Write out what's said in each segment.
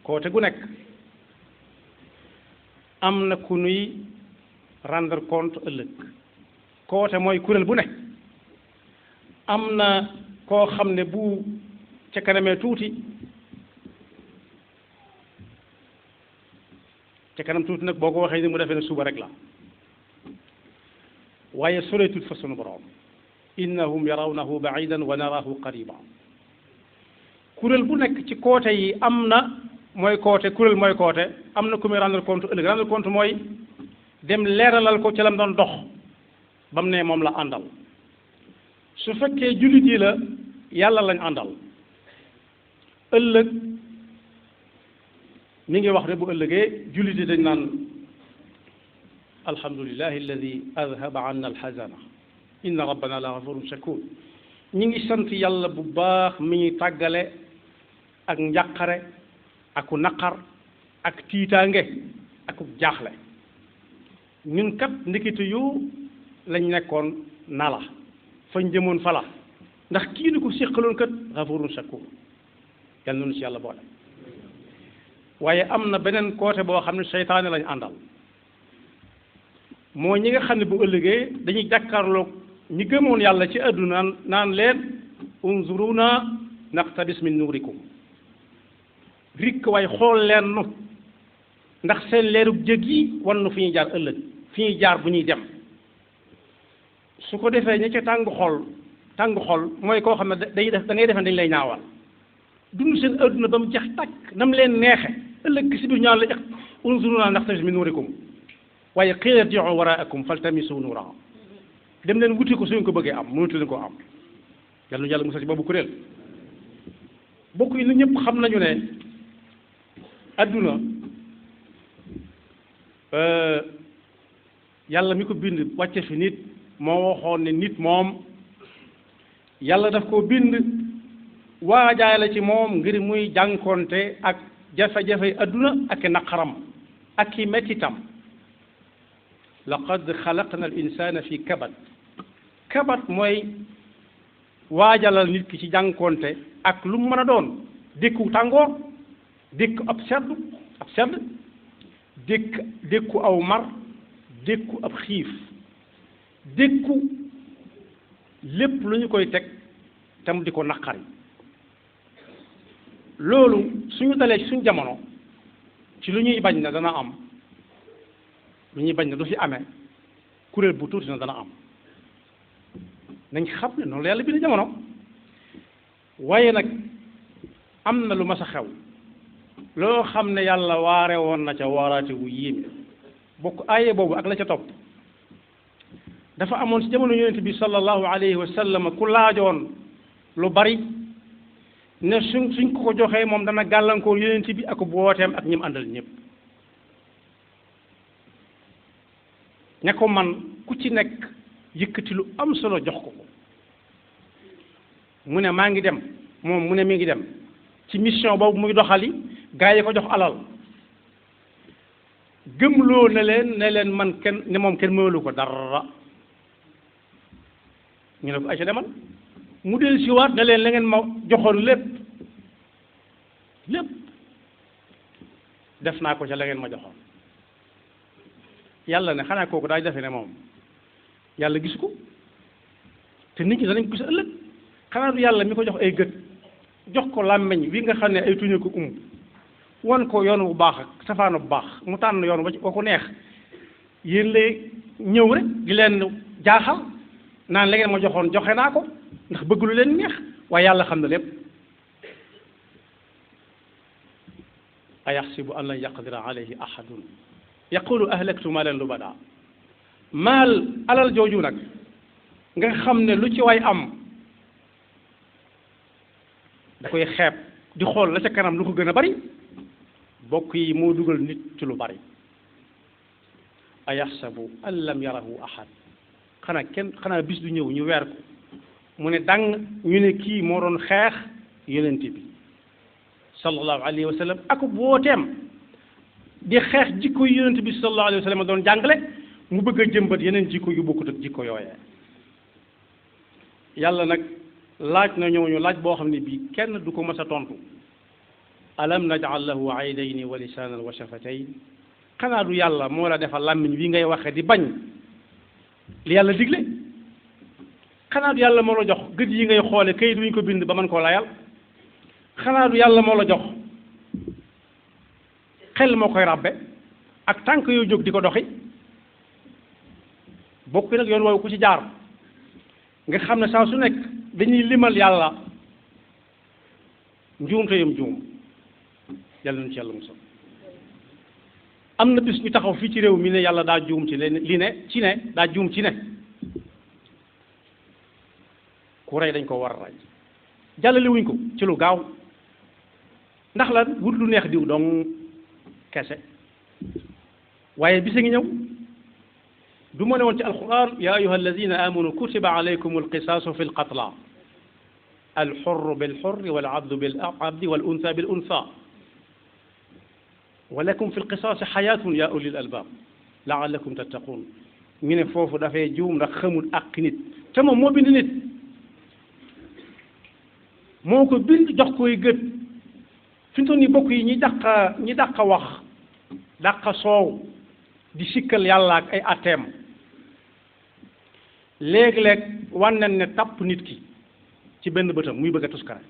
côté gu nekk am na ku nuy rendre compte ëllëg côté mooy kuréel bu nekk am na koo xam ne bu ca kanamee tuuti ca kanam tuuti nag boo ko waxee ni mu defee ne suba rek la waaye soreetut fa sunu borom innahum yarawnahu baidan wa narahu qariba kuréel bu nekk ci côté yi am na mooy côté kuréel mooy côté am na ku muy rendre compte ëllëg rendre compte mooy dem leeralal ko ci lam doon dox ba mu ne moom la àndal su fekkee jullit yi la yàlla lañ àndal ëllëg mi ngi wax ne bu ëllëgee jullit yi dañ naan alhamdulillahi alladi adhaba anna alxazana inna rabbana la gafurun shakur ñi ngi sant yàlla bu baax mi ñuy tàggale ak njàqare aku naqar ak tiitaange ak jaaxle ñun kat ndikite yu lañ nekkoon nala fañ jëmoon fala ndax kii ni ko séqaloon kat gafurun shakur yàlla noonu ci yàlla boole waaye am na beneen côté boo xam ne seytaane lañ àndal moo ñi nga xam ne bu ëllëgee dañuy jàkkaarloog ñi gëmoon yàlla ci àdduna naan leen unzuruna naqtabis min nuurikum rikk waaye xool leen nu ndax seen leerug jëg yi wan nu fi ñuy jaar ëllëg fi ñuy jaar bu ñuy dem su ko defee ña ca tàng xol mooy koo xam ne day def da ngay defe dañ lay ñaawal dund seen àdduna ba mu jeex tàkk nam leen neexe ëllëg si biir ñaan la unzuruna naqtabis min nuurikum waaye qiila irji'u waraakum faltamisu nuura dem leen wuti ko su ngeen ko bëggee am mënatu leen koo am yàlla nu yàlla musal ci boobu kuréel bokk yi ñëpp xam nañu ne adduna yàlla mi ko bind wàcce fi nit moo waxoon ne nit moom yàlla daf ko bind waajaay la ci moom ngir muy jànkonte ak jafe-jafe adduna ak i naqaram ak i mettitam laqad xalaqna al insana fi kabat kabat mooy waajalal nit ki ci jànkonte ak lu mu mën a doon dékku tàngoor dékku ab sedd dékku aw mar dékku ab xiif dékku lépp lu ñu koy teg tam di ko naqari loolu suñu dalee ci suñu jamono ci lu ñuy bañ na dana am lu ñuy bañ na du fi amee kuréel bu tuuti na dana am nañ xam ne noonu la yàlla bind jamono waaye nag am na lu mas a xew loo xam ne yàlla waare woon na ca waaraate wu yéeme bokk aaye boobu ak la ca topp dafa amoon ci jamono yonent bi sallallahu alayhi wa sallam ku laajoon lu bari ne suñ ko joxee moom dana gàllankoor yonent bi ak booteem ak ñim àndal ñëpp ña ko man ku ci nekk yëkkati lu am solo jox ko mu ne maa ngi dem moom mu ne mi ngi dem ci mission boobu muy doxali gaa yi ko jox alal gëmloo ne leen man kenn ne moom kenn mënalu ko dara ñu ne ko ay ca demal mu del siwaat ne leen la ngeen ma joxoon lépp def naa ko ca la ngeen ma joxoon yàlla ne xanaa kooku daa defe ne moom yàlla gisu ko te nit ñi danañ ko gis ëllëg xanaa du yàlla mi ko jox ay gët jox ko làmmeñ wi nga xam ne ay tuñu ko wan ko yoon bu baax ak safaanu bu baax mu tànn yoon wa ko neex yéen lay ñëw rek di leen jaaxal naan la ngeen ma joxoon joxe naa ko ndax bëgg lu leen neex waaye yàlla xam na lépp ayaxsibu an lan yaqdira alayhi ahadun yaqulu ahlaktu maalan lubada maal alal jooju nag nga xam ne lu ci waay am da koy xeeb di xool la ca kanam lu ko gën a bari bokk yi moo dugal nit ci lu bari ayaxsabu an lam yarahu ahad xanaa bis du ñëw ñu weer ko mu ne dang ñu ne kii moo doon xeex yonent bi sallallahu alayhi wa sallam ak booteem di xeex jikko yu yonent bi sallallahu alayhi wa sallam doon jàngale mu bëgg a jëmbat yeneen jikko yu bokkut ak jikko yooyee yàlla nag laaj na ñooñu laaj boo xam ne bii kenn du ko mës a tontu alam naj'al lahu aynayni wa lisaanan wa shafatayn xanaa du yàlla moo la defal làmmiñ wi ngay waxe di bañ li yàlla digle xanaa du yàlla moo la jox gët yi ngay xoole kayit wi ñu ko bind ba mën koo layal xanaa du yàlla moo la jox xel moo koy ràbbe ak tànk yoo jóg di ko doxi bokk nag yoon woowu ku ci jaar nga xam ne saa su nekk dañuy limal yàlla njuumte yam juum yàlla nañu ci yàlla musal am na bis ñu taxaw fii ci réew mi ne yàlla daa juum ci li ne ci ne daa juum ci ne ku rey dañ ko war a rey jàllale wuñ ko ci lu gaaw ndax la wut lu neex diw dong kese waaye bisa ngi ñëw du ma ne woon ci alquran ya ayuha alladina amanu kutiba alaykum alqisaasu fi lqatla alxurru bilxurri walabdu bilabdi walunsa bilunsa walakum fi lqisaasi xayaatun ya ulil albaab laalakum tattaqun ñu ne foofu dafay juum ndax xamul ak nit te moom moo bind nit moo ko bind jox koy gët fi mu toll nii bokk yi ñi dàq wax dàq soow di sikkal yàlla ak ay atteem léeg-léeg wànnen ne tàpp nit ki ci benn bëtam muy bëgg a tuskare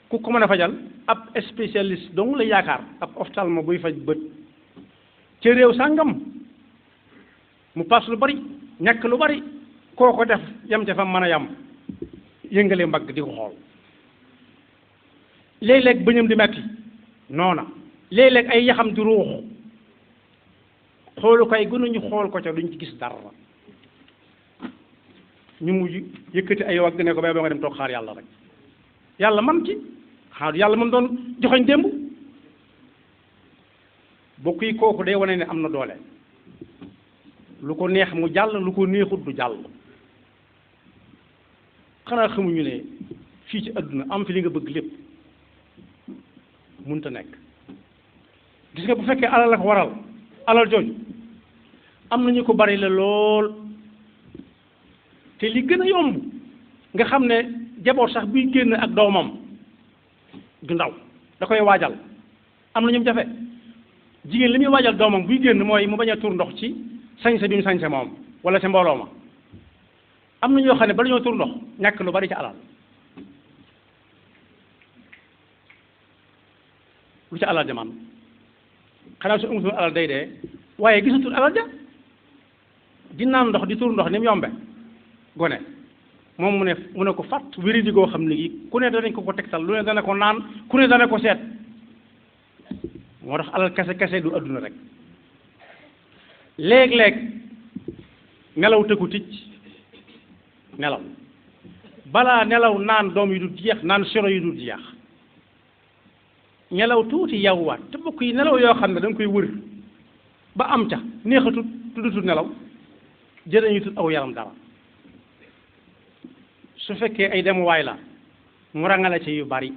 ku ko mën a fajal ab spécialiste dong la yaakaar ab ophtalmo buy faj bët ca réew sàngam mu paas lu bari ñàkk lu bari koo ko def yam ca fa mën a yam yëngale mbagg di ko xool léeg-léeg bëñam di metti noona léeg-léeg ay yaxam di ruux xoolu kay gënuñu xool ko ca duñ ci gis dara ñu mujj yëkkati ay wagg ne ko bay boo nga dem toog xaar yàlla rek yàlla man ci xanaa yàlla man doon joxoñ démb bokk yi kooku day wane ne am na doole lu ko neex mu jàll lu ko neexut du jàll xanaa xamuñu ne fii ci àdduna am fi li nga bëgg lépp mënta nekk gis nga bu fekkee alal la ko waral alal jooju am na ñu ko bari la lool te li gën a yomb nga xam ne jaboot sax buy génn ak doomam du ndaw da koy waajal am na ñoom jafe jigéen li muy waajal doomam buy génn mooy mu bañ a tur ndox ci sañse bi mu sañse moom wala ca mbooloo ma am na ñoo xam ne bala ñoo tur ndox ñàkk lu bari ci alal lu ci alal jaman xanaa su amutul alal day dee waaye gisatul alal ja di naan ndox di tur ndox ni mu yombe gone moom mu ne ko fàtt wéri di goo xam ne gi ku ne danañ ko tegtal lu ne dana ko naan ku ne dana ko seet moo tax alal kese kese du adduna rek léeg-léeg nelaw tëkku ticc nelaw balaa nelaw naan doom yi du jeex naan soro yi du jeex nelaw tuuti yawwaat te bokk yi nelaw yoo xam ne da nga koy wër ba am ca neexatut tuddatut nelaw jërëñu tut aw yaram dara su fekkee ay demuwaay la mu rangale ci yu bari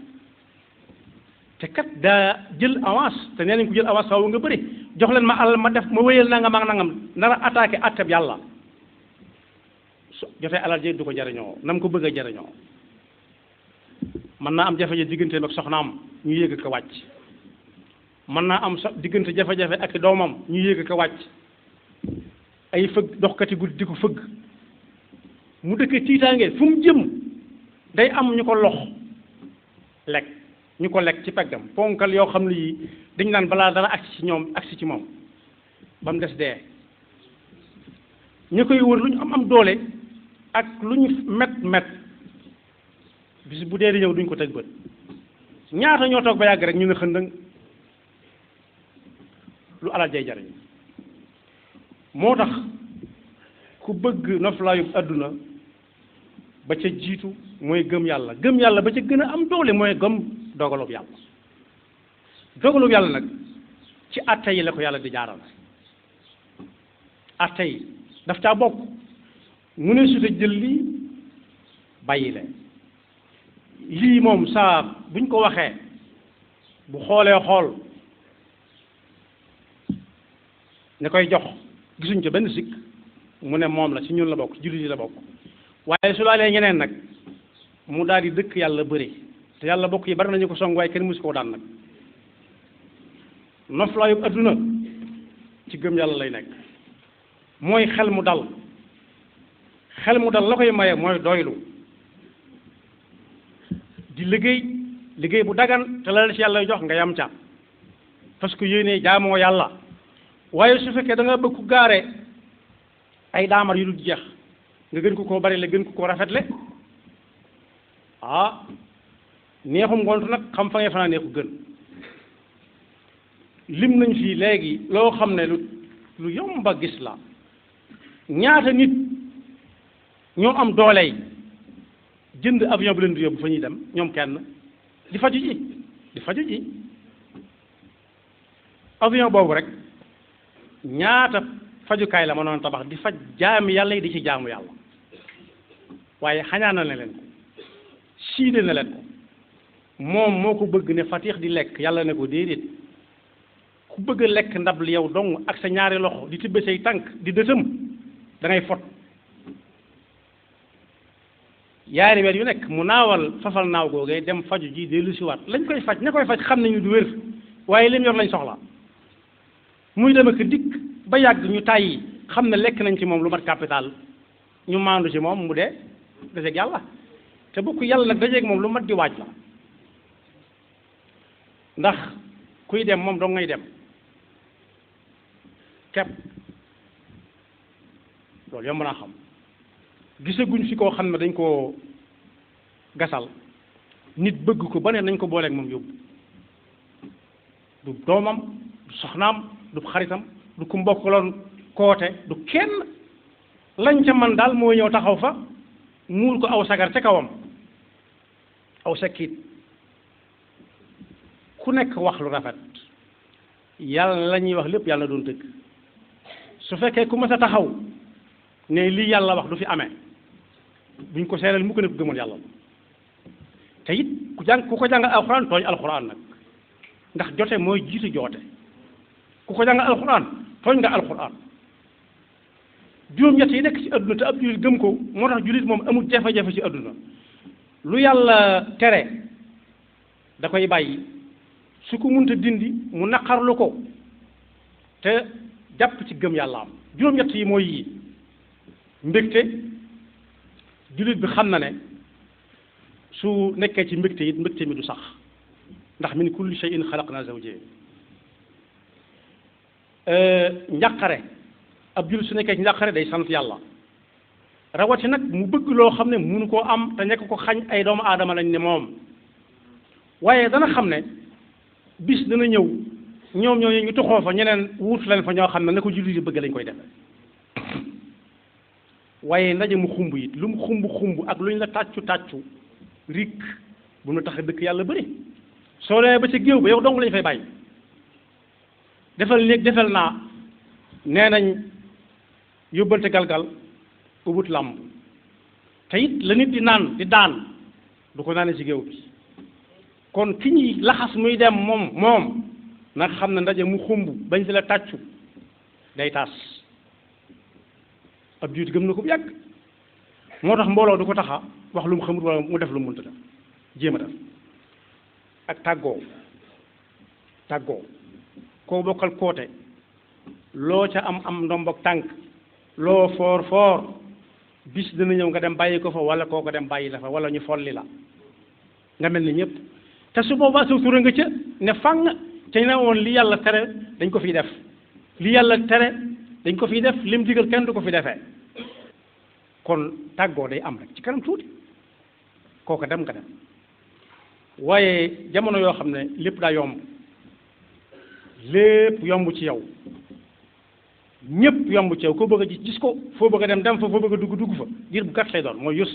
te kat daa jël avance te nee nañ ko jël avance faaw nga bëri jox leen ma alal ma def ma wéyal nangam ak nangam nar a attaqué atteb yàlla su jotee alal ji du ko jariñoo nam ko bëgg a jariñoo mën naa am jafe-jafe digganteem ak soxnaam ñu yéeg ko wàcc mën naa am diggante jafe-jafe ak doomam ñu yéeg ko wàcc ay fëgg doxkati guddi di ko fëgg mu dëkk tiitaange fu mu jëm day am ñu ko lox lekk ñu ko lekk ci peggam ponkal yoo xam ne yi dañ naan balaa dara agsi ci ñoom agsi ci moom ba mu des dee ñu koy wër lu ñu am doole ak lu ñu met bis bu dee di ñëw duñ ko teg bët ñaata ñoo toog ba yàgg rek ñu ne xëndëng lu alal jay jariñ moo tax ku bëgg noflaayu àdduna ba ca jiitu mooy gëm yàlla ba ca gën a am doole mooy gëm dogalub yàlla dogalub yàlla nag ci atte yi la ko yàlla di jaaral atte yi daf caa bokk mu ne suta jël lii bàyyi leen lii moom saa buñ ko waxee bu xoolee xool ne koy jox gisuñ ca benn sikk mu ne moom la ci ñun la bokk jullit yi la bokk waaye su laalee ñeneen nag mu daal di dëkk yàlla bëri te yàlla bokk yi bari nañu ko song waaye kenn musu koo daan nag noflaayu adduna ci gëm yàlla lay nekk mooy xel mu dal la koy maye mooy doylu di liggéey bu dagan te la ci yàlla jox nga yam ca parce que yéene jaamoo yàlla waaye su fekkee da nga bëgg ku gaare ay daamar yu dul jeex nga gën ko koo bari la gën ko koo rafetle ah neexum ngont nag xam fa ngay fanaa neexu gën lim nañ fii léegi loo xam ne lu yomba gis la ñaata nit ñoo am doole yi jënd avion bu leen di yóbbu fa ñuy dem ñoom kenn di faju ji avion boobu rek ñaata fajukaay la mënoon tabax di faj jaami yàlla yi di ci jaamu yàlla waaye xañaana na leen ko siide na leen ko moom moo ko bëgg ne fatix di lekk yàlla ne ko déedéet ku bëgg a lekk ndab li yow dong ak sa ñaari loxo di tibbe say tànk di dësëm da ngay fot yaari weer yu nekk mu naawal fafal naaw googee dem faju ji dellu siwaat lañ koy faj ña koy faj xam nañu du wér waaye lim yor lañ soxla muy dem ak dikk ba yàgg ñu tàyyi xam ne lekk nañ ci moom lu mat capital ñu maandu ci moom mu dee dajeeg yàlla te bokk yàlla nag dajeeg moom lu mat di waaj la ndax kuy dem moom dong ngay dem kepp loolu yomb naa xam gisaguñ fi koo xam ne dañ koo gasal nit bëgg ko ba ne nañ ko booleeg moom yóbbu du doomam du soxnaam du xaritam du ku mbokkaloon koote du kenn lañ ca man daal moo ñëw taxaw fa muur ko aw sagar ca kawam aw sakkiit ku nekk wax lu rafet yàlla la ñuy wax lépp yàlla doon dëgg su fekkee ku mas a taxaw ne lii yàlla wax du fi amee buñ ko seeral mu ko ne ko gëmoon yàlla te it ku ko jàng alxuraan tooñ alxuraan nag ndax jote mooy jiitu joote ku ko jàng alxuraan tooñ nga alxuraan juróom-ñett yi nekk ci adduna te ab jullit gëm ko moo tax jullit moom amul jafe-jafe ci adduna lu yàlla tere da koy bàyyi su ko munta dindi mu naqarlu ko te jàpp ci gëm yàlla am juróom-ñett yi mooy yii mbégte jullit bi xam na ne su nekkee ci mbégte it mbégte mi du sax ndax min kulli shay'in xalaqna zawjayn njàqare ab jullit su nekkee ci njàqare day sant yàlla rawati nag mu bëgg loo xam ne munu koo am te nekk ko xañ ay doomu aadama lañ ne moom waaye dana xam ne bis dana ñëw ñoom ñooñu ñu tuxoo fa ñeneen wut leen fa ñoo xam ne na ko jullit yi bëgg lañ koy defe waaye ndaje mu xumb it lu mu xumb ak lu ñu la tàccu rik bu mu tax a dëkk yàlla bëri soo demee ba ca géew ba yow dong lañ fay bàyyi defal néeg defal naa nee nañ yóbbante galgal ubut làmb te it la nit di naan di daan du ko naane ci géew bi kon ki ñuy laxas muy dem moom nag xam ne ndaje mu xumb bañ si la tàccu day taas ab juut gëm na ko bu yàgg moo tax mbooloo du ko taxa wax lu mu xamut wala mu def lu mu mënta def jéem a def ak tàggoo koo bokkal koote loo ca am ndombok tànk loo foor bis dina ñëw nga dem bàyyi ko fa wala koo ko dem bàyyi la fa wala ñu folli la nga mel ni ñëpp te su boobaa sa tura nga ca ne fang ca ne woon li yàlla tere dañ ko fiy def li yàlla tere dañ ko fiy def lim digal kenn du ko fi defee kon tàggoo day am rek ci kanam tuuti kooku dem nga dem waaye jamono yoo xam ne lépp daa yomb lépp yomb ci yow ñëpp yomb ci yow koo bëgg a gis ko foo bëgg a dem fa foo bëgg a dugg fa diir bu gàtt lay doon mooy yus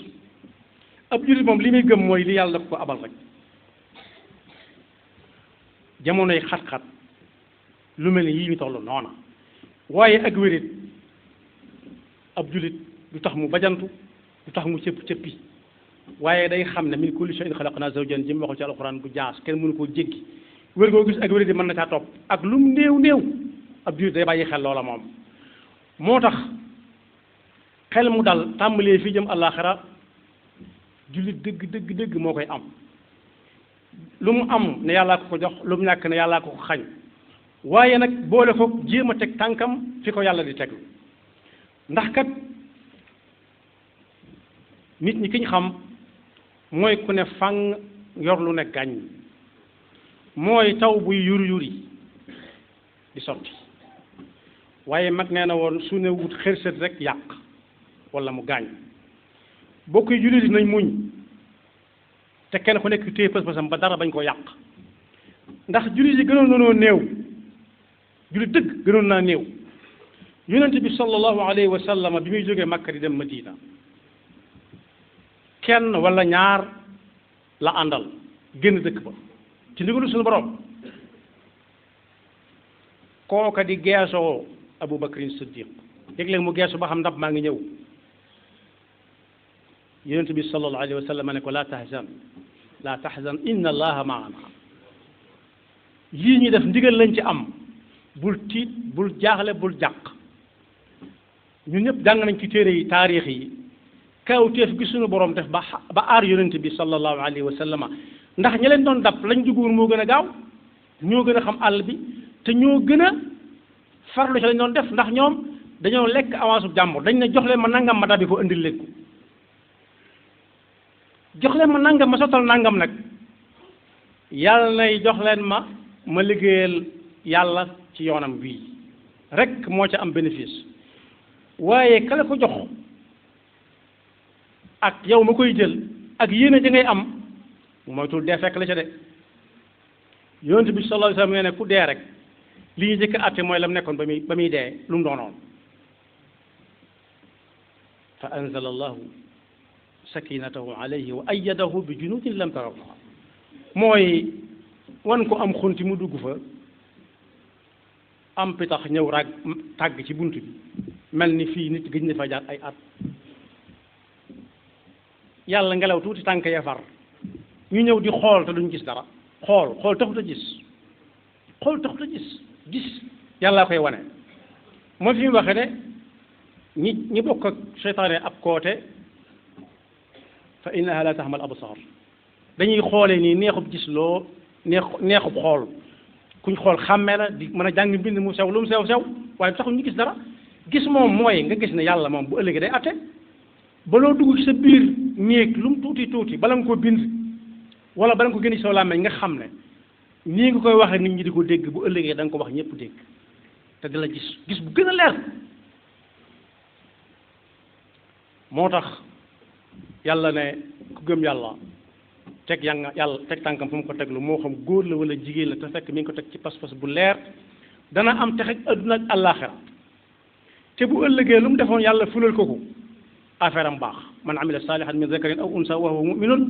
ab jullit moom li muy gëm mooy li yàlla ko abal rek jamonoy xat-xat lu mel ni yii ñu toll noona waaye ak wérit ab jullit du tax mu bajantu du tax mu cëppi waaye day xam ne min kulli shay'in xalaqnaa zawjayn jëm waxul ci alxuraan bu jaas kenn mënu koo jéggi wér goo gis ak wérit mën na caa topp ak lu mu néew ab jullit day bàyyi xel loola moom moo tax xel mu dal tàmbalee fii jëm àllaaxira jullit dëgg moo koy am lu mu am ne yàllaa ko ko jox lu mu ñàkk ne yàllaa ko ko xañ waaye nag boole ko jéem a teg tànkam fi ko yàlla di teg ndax kat nit ñi ki ñu xam mooy ku ne fang yor lu ne gàññ mooy taw buy yuri yuri di sotti waaye mag nee na woon su ne wut xërsët rek yàq wala mu gaañ bokk yi jullit nañ muñ te kenn ku nekk téye pës-pësam ba dara bañ koo yàq ndax jullit yi gënoon nanoo néew jullit dëgg gënoon naa néew yonent bi sallallahu alayhi wa sallam bi muy jógee Makka di dem Madina kenn wala ñaar la àndal génn dëkk ba ci ndigalu suñu borom kooka di geesoo Abu Bakrin Siddiq léeg-léeg mu geesu ba xam ndab maa ngi ñëw yonent bi sallallahu alayhi wa sallam ne ko laa tahzan inna allaha maana lii ñuy def ndigal lañ ci am bul tiit bul jaaxle bul jàq ñun ñëpp jàng nañ ci téere yi taarix yi kawteef gi suñu borom def ba aar yonent bi sallallahu alayhi wa sallam ndax ña leen doon dab lañ jugoon moo gën a gaaw ñoo gën a xam àll bi te ñoo gën a farlu ci lañ doon def ndax ñoom dañoo lekk avance bu jàmbur dañ ne jox leen ma nangam ma dabi ko indil leen ko jox leen ma nangam ma sottal nangam nag yàlla nay jox leen ma liggéeyal yàlla ci yoonam bii rek moo ca am bénéfice waaye kala ko jox ak yow ma koy jël ak yéene ja ngay am moytul dee fekk la ca de yonent bi sallallahu alayhi wa sallam nee ne ku dee rek li ñu jëkk a àtte mooy la mu nekkoon ba muy dee lu mu doonoon fa anzala allahu sakinatahu alayhi wa ayyadahu bi junudin lam tarawha mooy wan ko am xunti mu dugg fa am pitax ñëw rag tàgg ci bunt bi mel ni fii nit gëj na fa jaar ay at yàlla ngelaw tuuti tànk ya far ñu ñëw di xool te duñ gis dara xool taxut a gis yàllaa koy wane mooy fi mu waxee ne ñi bokk ak seytaane ab koote fa innaha la tahmal absar dañuy xoolee nii neexub gis loo neexub xool kuñ xool xàmmee la di mën a jàng mbind mu sew lu mu sew waaye taxul ñu gis dara gis moom mooy nga gis ne yàlla moom bu ëllëgee day atte ba loo dugg ci sa biir néeg lu mu tuuti bala nga ko bind wala bala nga ko génn ci sa làmmiñ nga xam ne nii nga koy waxee nit ñi di ko dégg bu ëllëgee da nga ko wax ñëpp dégg te di la gis bu gën a leer moo tax yàlla ne ku gëm yàlla teg yàlla teg tànkam fu mu ko teglu moo xam góor la wala jigéen la te fekk mi ngi ko teg ci pas-pas bu leer dana am texe adduna ak àllaaxira te bu ëllëgee lu mu defoon yàlla fulal ko affaire am baax man amila salihan min zakarin aw unsa wa huwa muminun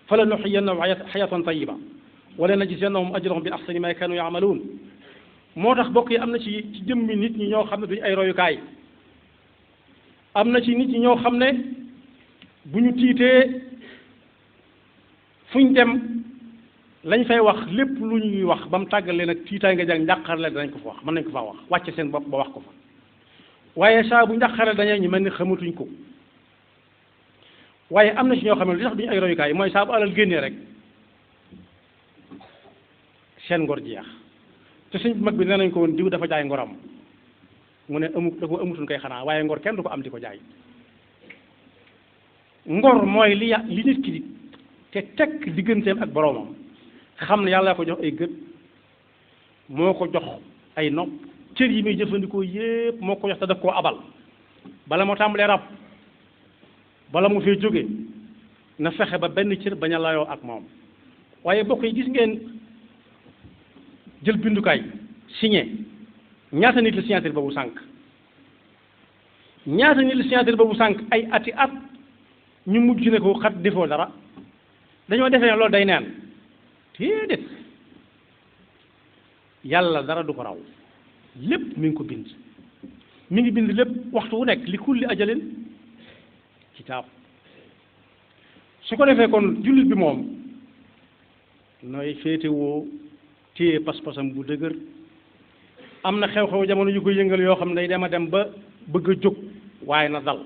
fala nuxyiyannahu xayatan tayiba wala najziyannahum ajrahum bi axsani ma kanu yaamaluun moo tax bokk yi am na ci jëmmi nit ñi ñoo xam ne duñu ay royukaay am na ci nit ñi ñoo xam ne bu ñu tiitee fuñ dem lañ fay wax lépp lu ñuy wax ba mu tàggalee nag tiitaay nga jàng njàqarle danañ ko fa wax mën nañ ko faa wax wàcce seen bopp ba wax ko fa waaye saa bu njàqarle dañee ñu mel ni xamatuñ ko waaye am na ci ñoo xam ne li tax duñu ay royukaay mooy saa bu alal génnee rek seen ngor jeex te suñ mag bi nee nañ ko woon diw dafa jaay ngoram mu ne dafa amutoon koy xanaa waaye ngor kenn du ko am di ko jaay ngor mooy li nit ki di te tekk digganteem ak boroomam xam ne yàlla ko jox ay gët moo ko jox ay nopp cër yi muy jëfandikoo yépp moo ko jox te daf koo abal bala moo tàmbalee rab bala mu fee jóge na fexe ba benn cër bañ a layoo ak moom waaye bokk yi gis ngeen jël bindukaay signé ñaata nit la signature boobu sànq ñaata nit la signature boobu sànq ay ati at ñu mujj ne ko xat defoo dara dañoo defee ne loolu day neen déedéet yàlla dara du ko raw lépp mi ngi ko bind mi ngi bind lépp waxtu wu nekk li kulli ajalin kitaab su ko defee kon jullit bi moom nooy féetewoo téye pas-pasam bu dëgër am na xew-xew jamono yu ko yëngal yoo xam ne day dem a dem ba bëgg a jóg waaye na dal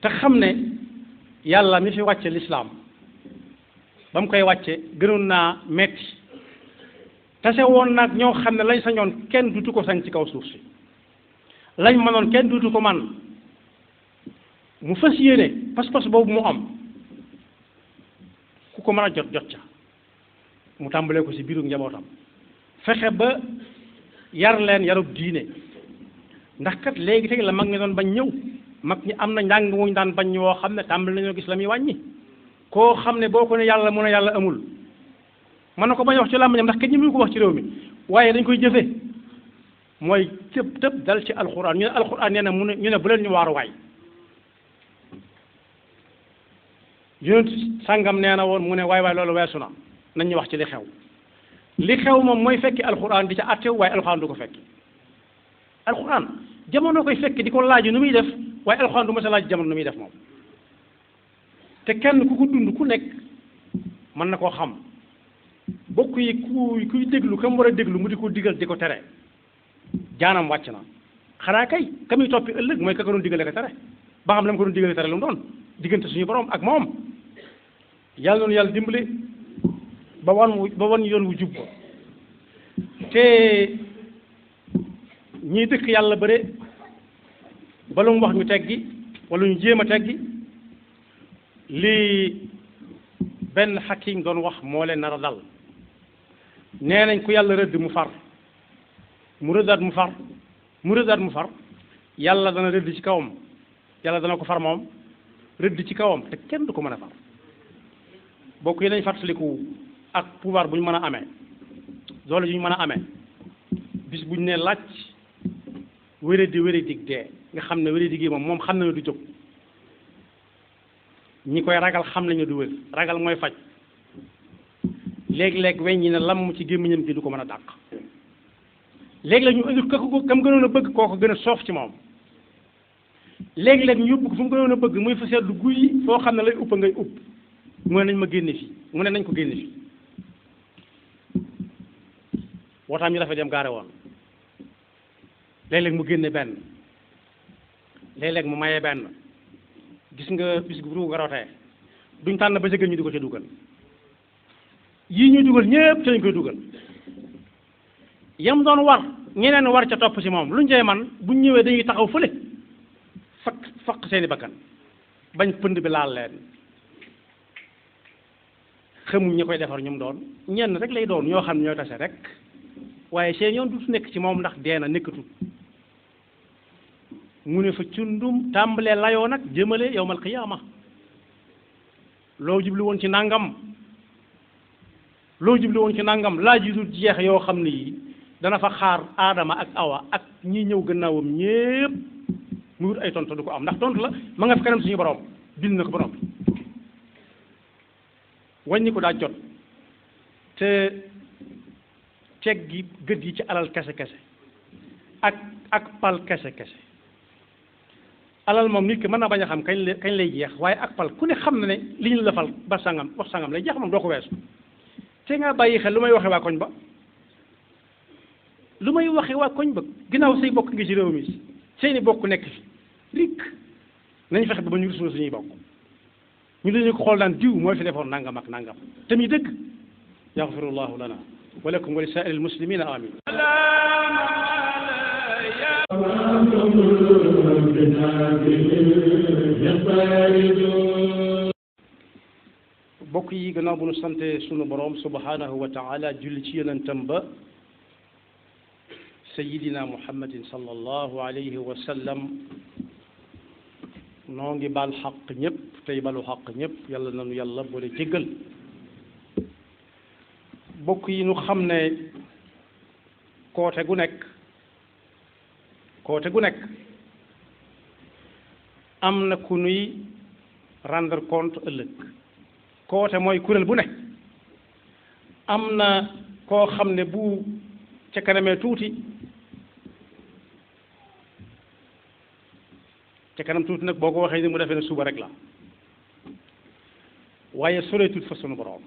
te xam ne yàlla mi fi wàcce lislaam ba mu koy wàcce gënoon naa metti tase woon nag ñoo xam ne lañ sañoon kenn dutu ko sañ ci kaw suuf si lañ mënoon kenn dutu ko man mu fas yéene pas-pas boobu mu am ku ko mën a jot ca mu tàmbalee ko ci biiru njabootam fexe ba yar leen yarub diine ndax kat léegi tey la mag ñi doon bañ ñëw mag ñi am na njàng muñ daan bañ woo xam ne tàmbali nañoo gis la muy wàññi koo xam ne boo ko ne yàlla mu ne yàlla amul mën na ko bañ wax ci làmmiñam ndax kenn ñi mu ko wax ci réew mi waaye dañ koy jëfe mooy tëb tëb dal ci alxuraan ñu ne alxuraan nee na mu ne ñu ne bu leen ñu waaru waay yonent sàngam nee na woon mu ne waay loolu weesu na nañ ñu wax ci li xew moom mooy fekki alxuraan di ca àttew waaye alxuraan du ko fekki alxuraan jamono koy fekk di ko laaj nu muy def waaye alxuraan du ma sa laaj jamono nu muy def moom te kenn ku ko dund ku nekk mën na koo xam bokk yi kuy déglu kam war a déglu mu di ko digal di ko tere jaanam wàcc na xanaa kay ka muy toppi ëllëg mooy ka ko doon digale ko tere ba xam la mu ko doon digale tere lu mu doon diggante suñu borom ak moom yàlla noonu yàlla dimbali ba wan yoon wu jub ko te ñiy dëkk yàlla bëre ba lu mu wax ñu teggi wala ñu jéem a teggi lii benn xakim doon wax moo leen nar a dal nee nañ ku yàlla rëdd mu far mu rëddaat mu far mu rëddaat mu far yàlla dana rëdd ci kawam yàlla dana ko far moom rëdd ci kawam te kenn du ko mën a far bokk yi nañ fàttaliku ak pouvoir bu ñu mën a amee doole ju ñu mën a amee bis bu ñu nee laaj wéradi dee nga xam ne wéradi gi moom xam na ne du jóg ñi koy ragal xam nañu du wér ragal mooy faj léeg-léeg weñ ñi ne lam ci gémmiñam gi du ko mën a dàq léeg-léeg ñu indi kam gënoon a bëgg kooko gën a soof ci moom léeg-léeg ñu yóbbu ko fu mu gënoon a bëgg muy fa seetlu guy foo xam ne lay uppa ngay upp mu ne nañ ma génne fii mu ne nañ ko génne fii wootaam ñu dafa dem gaare woon léeg-léeg mu génne benn léeg-léeg mu maye benn gis nga bis bu ruuga rotee duñ tànn ba ca gën ñu di ko ca dugal yii ñuy dugal ñépp ca lañ koy dugal yam doon war ñeneen war ca topp ci moom luñ cay man buñ ñëwee dañuy taxaw fële faq seeni bakkan bañ pënd bi laal leen xamuñ ñi koy defar ñum doon ñenn rek lay doon ñoo xam ne ñooy tase rek waaye seen yoon du nekk ci moom ndax dee na nekkatul mu ne fa cundum tàmbalee layoo nag jëmale yawmal qiyaama loo jubli woon ci nangam laaj yu dul jeex yoo xam ne yi dana fa xaar aadama ak awa ak ñi ñëw gannaawam ñépp mu wut ay tontu du ko am ndax tontu la ma nga fi kanam suñu borom bind na ko ba noppi wàññi ko daa jot te teg gi gët yi ci alal kese ak pal kese alal moom nit ki mën na bañ a xam kañ lay jeex waaye ak pal ku ne xam na ne li ñu la fal ba sangam wax sangam lay jeex moom doo ko weesu te nga bàyyi xel lu may waxe waa koñ ba ginnaaw say bokk ngi ci réew mi seeni bokk nekk fi rik nañ fexe ba ñu rusul suñuy bokk ñu dañu ko xool daan diw mooy fi defoon nangam ak nangam te muy dëgg yaxfirullahu lana wa lakum wa li saa'iril muslimina amin bokk yi gannaaw bu nu sante sunu borom subhanahu wa taala julli ci yonentam ba sayidina muhammadin sallallahu alayhi wa sallam noo ngi baal xaq ñëpp tey balu xaq ñëpp yàlla nanu yàlla boole jéggal bokk yi nu xam ne koote gu nekk am na ku nuy rendre compte ëllëg koote mooy kuréel bu ne am na koo xam ne bu ca kanamee tuuti ca kanam tuuti nag boo ko waxee ni mu defee ne suba rek la waaye soreetut fa sunu borom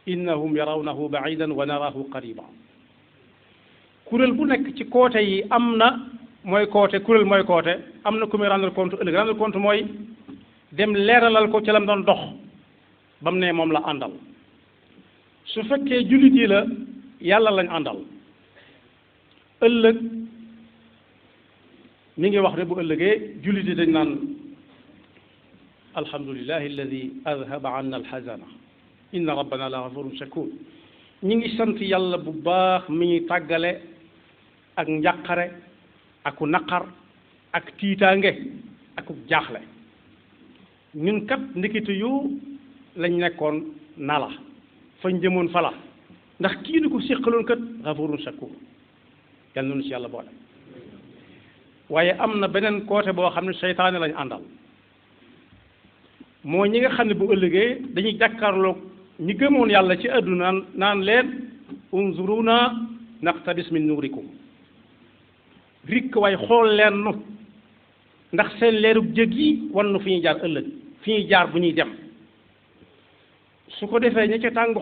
innahum yarawnahu baidan wa narahu qariba kuréel bu nekk ci côté yi am na mooy côté kuréel mooy côté am na ku muy rendre compte ëllëg rendre compte mooy dem leeralal ko ca lam doon dox ba mu ne moom la àndal su fekkee jullit yi la yàlla lañ àndal ëllëg mi ngi wax ne bu ëllëgee jullit yi dañ naan alhamdulillahi alladi adhaba anna alxazana inna rabbana la gafurun shakur ñi ngi sant yàlla bu baax mi ñuy tàggale ak njàqare aku naqar ak tiitaange aku jaaxle ñun kat ndekete yu lañ nekkoon nala fañ jëmoon fala ndax kii ni ko séqaloon kat gafurun shakur yal na nu ci yàlla boole waaye am na beneen côté boo xam ne seytaane lañ àndal moo ñi nga xam ne bu ëllëgee dañuy jàkkaarloog ñi gëmoon yàlla ci àdduna naan leen unzuruna naqtabis min nuurikum rikk waaye xool leen nu ndax seen leerug jëg yi wan nu fi ñuy jaar ëllëg fi ñuy jaar bu ñuy dem su ko defee ña ca tàng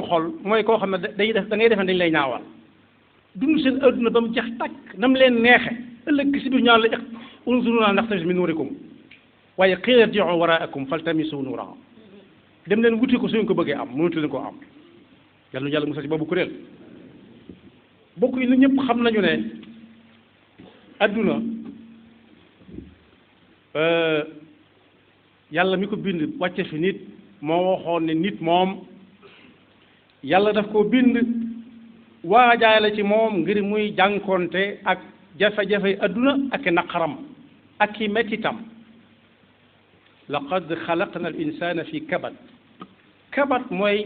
xol mooy koo xam ne day def da ngay defe dañ lay ñaawal dund seen àdduna ba mu jeex tàkk nam leen neexe ëllëg si biir ñaan la unzuruna naqtabis min nuurikum waaye qiila irji'u waraakum faltamisu nuura dem leen wuti ko suñ ko bëggee am mënatu leen ko am yàlla nu yàlla musal ci boobu kuréel bokk yi nu ñëpp xam nañu ne adduna yàlla mi ko bind wàcce fi nit moo waxoon ne nit moom yàlla daf ko bind waajaay la ci moom ngir muy jànkonte ak jafe-jafe adduna ak i naqaram ak i mettitam laqad xalaqna al insana fi kabat mooy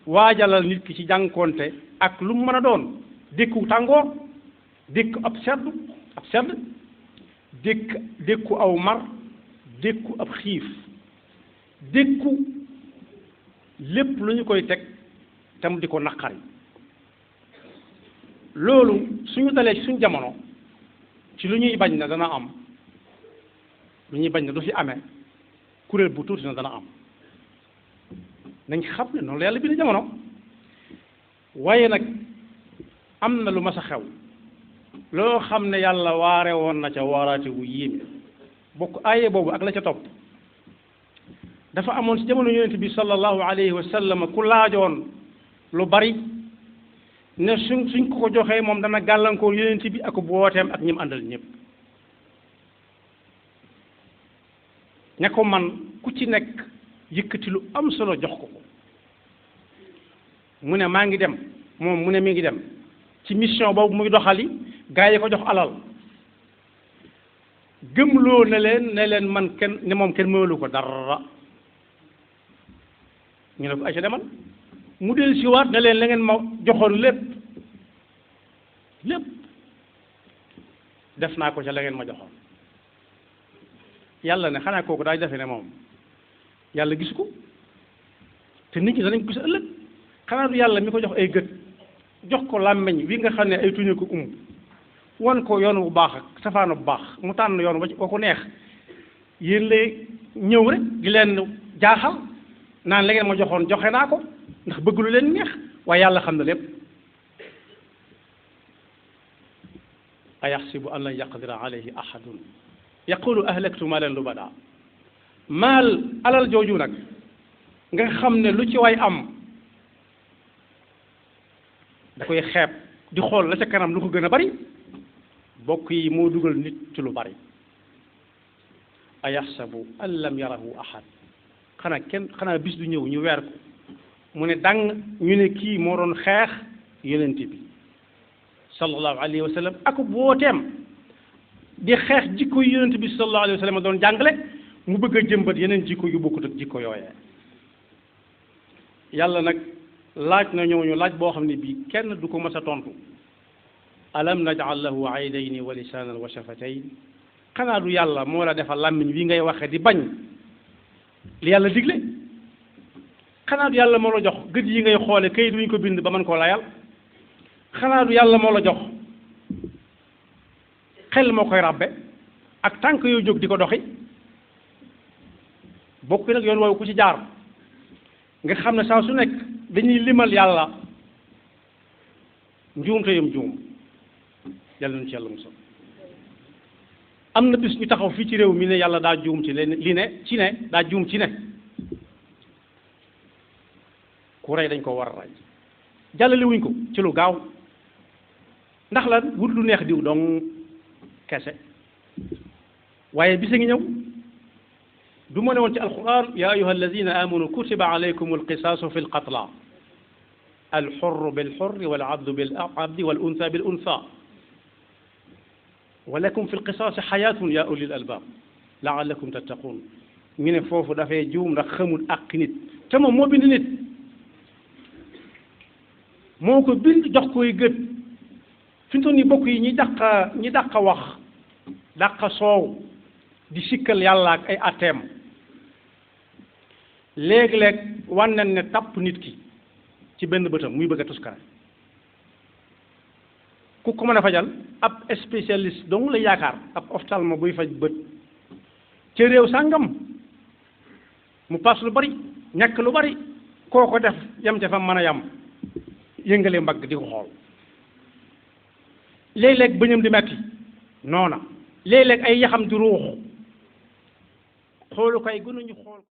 waajalal nit ki ci jànkonte ak lu mu mën a doon dékku tàngoor dékku ab sedd dékku aw mar dékku ab xiif dékku lépp lu ñu koy teg tam di ko naqari loolu suñu dalee ci suñu jamono ci lu ñuy bañ na dana am lu ñuy bañ na du fi amee kuréel bu tuuti na dana am nañ xam ne noonu la yàlla bind jamono waaye nag am na lu mas a xew loo xam ne yàlla waare woon na ca waaraate wu yéeme bokk aaye boobu ak la ca topp dafa amoon ci jamono yonent bi sallallahu alayhi wa sallam ku laajoon lu bari ne suñ ko joxee moom dana gàllankoor yonent bi ak booteem ak ñim àndal ñëpp ña ko man ku ci nekk yëkkati lu am solo jox ko mu ne maa ngi dem moom mu ne mi ngi dem ci mission boobu muy doxali gaa yi ko jox alal gëmloo ne leen man kenn ne moom kenn mënalu ko dara ñu ne ko ayca demal mu del siwaat ne leen la ngeen ma joxoon lépp def naa ko ca la ngeen ma joxoon yàlla ne xanaa kooku daay defe ne moom yàlla gisu ko te nit ñi danañ ko gis ëllëg xanaa du yàlla mi ko jox ay gët jox ko làmmeñ wi nga xam ne ay tuñu ko wan ko yoon bu baax ak safaanu bu baax mu tànn yoon wa ko neex yéen lay ñëw rek di leen jaaxal naan la ngeen ma joxoon joxe naa ko ndax bëgg lu leen neex waaye yàlla xam na lépp ayaxsibu an lan yaqdira alayhi ahadun yaqulu ahlaktu maalan lubada maal alal jooju nag nga xam ne lu ci way am da koy xeeb di xool la ca kanam lu ko gën a bari bokk yi moo dugal nit ci lu bari ayaxsabu an lam yarahu ahad xanaa bis du ñëw ñu weer ko mu ne dang ñu ne kii moo doon xeex yonent bi sallallahu alayhi wa sallam ak booteem di xeex jikko yu yonent bi sallallahu alayhi wa sallam doon jàngale mu bëgg a jëmbat yeneen jikko yu bokkut ak jikko yooyee yàlla nag laaj na ñooñu laaj boo xam ne bii kenn du ko mës a tontu alam naj'al lahu aynayni wa lisaanan wa shafatayn xanaa du yàlla moo la defal làmmiñ wi ngay waxe di bañ li yàlla digle xanaa du yàlla moo la jox gët yi ngay xoole kayit wi ñu ko bind ba mën koo layal xanaa du yàlla moo la jox xel moo koy ràbbe ak tànk yoo jóg di ko doxi bokk nag yoon woowu ku ci jaar nga xam ne saa su nekk dañuy limal yàlla njuumte yam juum yàlla nañu ci yàlla musal am na bis ñu taxaw fii ci réew mi ne yàlla daa juum ci li ne daa juum ci ne ku rey dañ ko war a rey jàllale wuñ ko ci lu gaaw ndax la wut lu neex diw dong kese waaye bisa ngi ñëw du ma ne woon ci alquran ya ayuha alladina amanu kutiba alaykum alqisaasu fi alqatla alxurru bilxurri walabdu bilabdi walunsa bilunsa walakum fi alqisaasi xayaatun ya ulil albab laalakum tattaqun ñu ne foofu dafay juum ndax xamul ak nit te moom moo bind nit moo ko bind jox koy gët fi mu toll nii bokk yi ñi dàq wax dàq soow di sikkal yàlla ak ay atteem léeg-léeg wan nañ ne tàpp nit ki ci benn bëtam muy bëgg a tuskare ku ko mën a fajal ab spécialiste dong la yaakaar ab ophtalmo buy faj bët ca réew sàngam mu paas lu bari ñàkk lu bari koo ko def yam ca fa mën a yam yëngale mbagg di ko xool léeg-léeg bëñam di metti noona léeg-léeg ay yaxam di ruux xoolu kay gënuñu xool